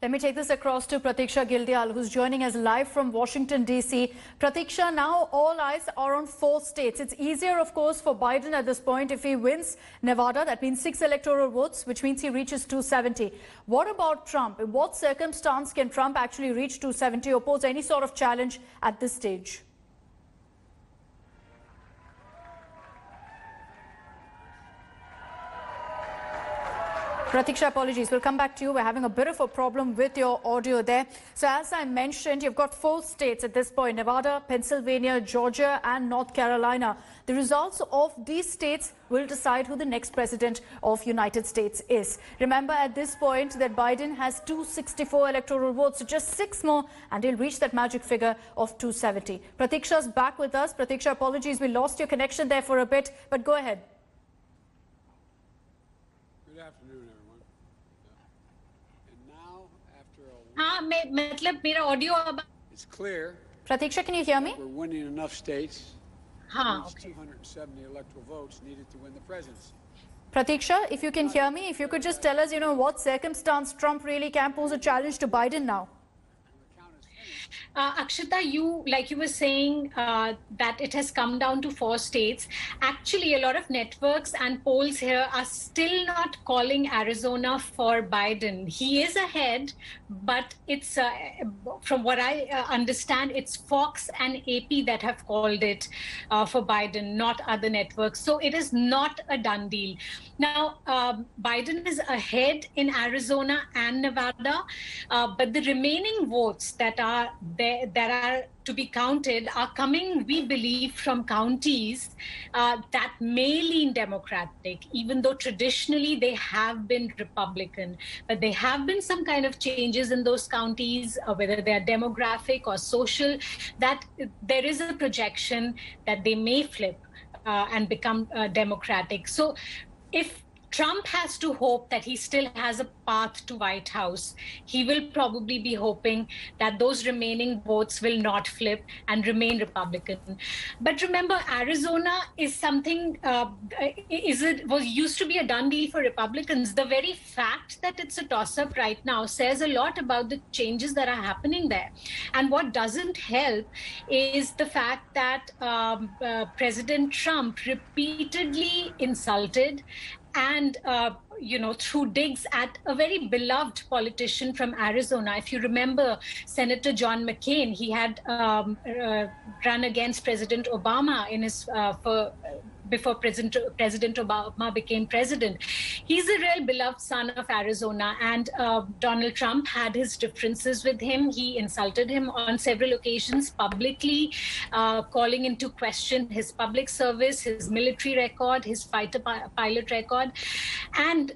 Let me take this across to Pratiksha Gildial, who's joining us live from Washington, D.C. Pratiksha, now all eyes are on 4 states. It's easier, of course, for Biden at this point if he wins Nevada. That means 6 electoral votes, which means he reaches 270. What about Trump? In what circumstance can Trump actually reach 270 or pose any sort of challenge at this stage? Pratiksha, apologies. We'll come back to you. We're having a bit of a problem with your audio there. So as I mentioned, you've got 4 states at this point: Nevada, Pennsylvania, Georgia and North Carolina. The results of these states will decide who the next president of United States is. Remember at this point that Biden has 264 electoral votes, so just 6 more and he'll reach that magic figure of 270. Pratiksha's back with us. Pratiksha, apologies. We lost your connection there for a bit, but go ahead. Good afternoon, everyone. And now, after a मतलब मेरा audio अब it's clear Pratiksha, can you hear me? we're winning enough states. हाँ, It's 270 electoral votes needed to win the presidency. Pratiksha, if you can hear me, if you could just tell us, what circumstance Trump really can pose a challenge to Biden now. Akshita, like you were saying, that it has come down to 4 states. Actually, a lot of networks and polls here are still not calling Arizona for Biden. He is ahead, but it's, from what I understand, it's Fox and AP that have called it for Biden, not other networks. So it is not a done deal. Now, Biden is ahead in Arizona and Nevada, but the remaining votes that are to be counted are coming, we believe, from counties that may lean Democratic, even though traditionally they have been Republican. But there have been some kind of changes in those counties, whether they are demographic or social, that there is a projection that they may flip and become Democratic. So if Trump has to hope that he still has a path to White House, he will probably be hoping that those remaining votes will not flip and remain Republican. But remember, Arizona is something, was used to be a done deal for Republicans. The very fact that it's a toss-up right now says a lot about the changes that are happening there. And what doesn't help is the fact that President Trump repeatedly insulted and threw digs at a very beloved politician from Arizona. If you remember Senator John McCain, he had run against President Obama in his before President Obama became president. He's a real beloved son of Arizona, and Donald Trump had his differences with him. He insulted him on several occasions publicly, calling into question his public service, his military record, his fighter pilot record. And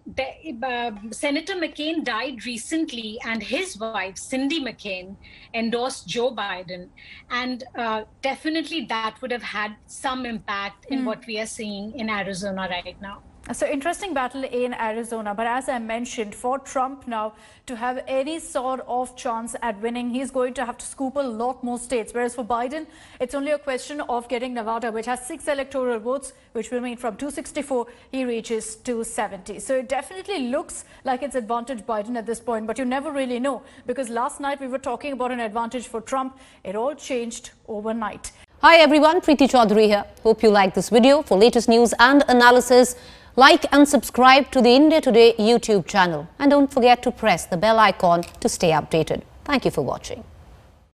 Senator McCain died recently, and his wife, Cindy McCain, endorsed Joe Biden. And definitely that would have had some impact in what we are seeing in Arizona right now. So interesting battle in Arizona, but as I mentioned, for Trump now to have any sort of chance at winning, he's going to have to scoop a lot more states. Whereas for Biden, it's only a question of getting Nevada, which has 6 electoral votes, which will mean from 264, he reaches 270. So it definitely looks like it's advantage Biden at this point, but you never really know, because last night we were talking about an advantage for Trump. It all changed overnight. Hi everyone, Preeti Chaudhary here. Hope you like this video. For latest news and analysis, like and subscribe to the India Today YouTube channel. And don't forget to press the bell icon to stay updated. Thank you for watching.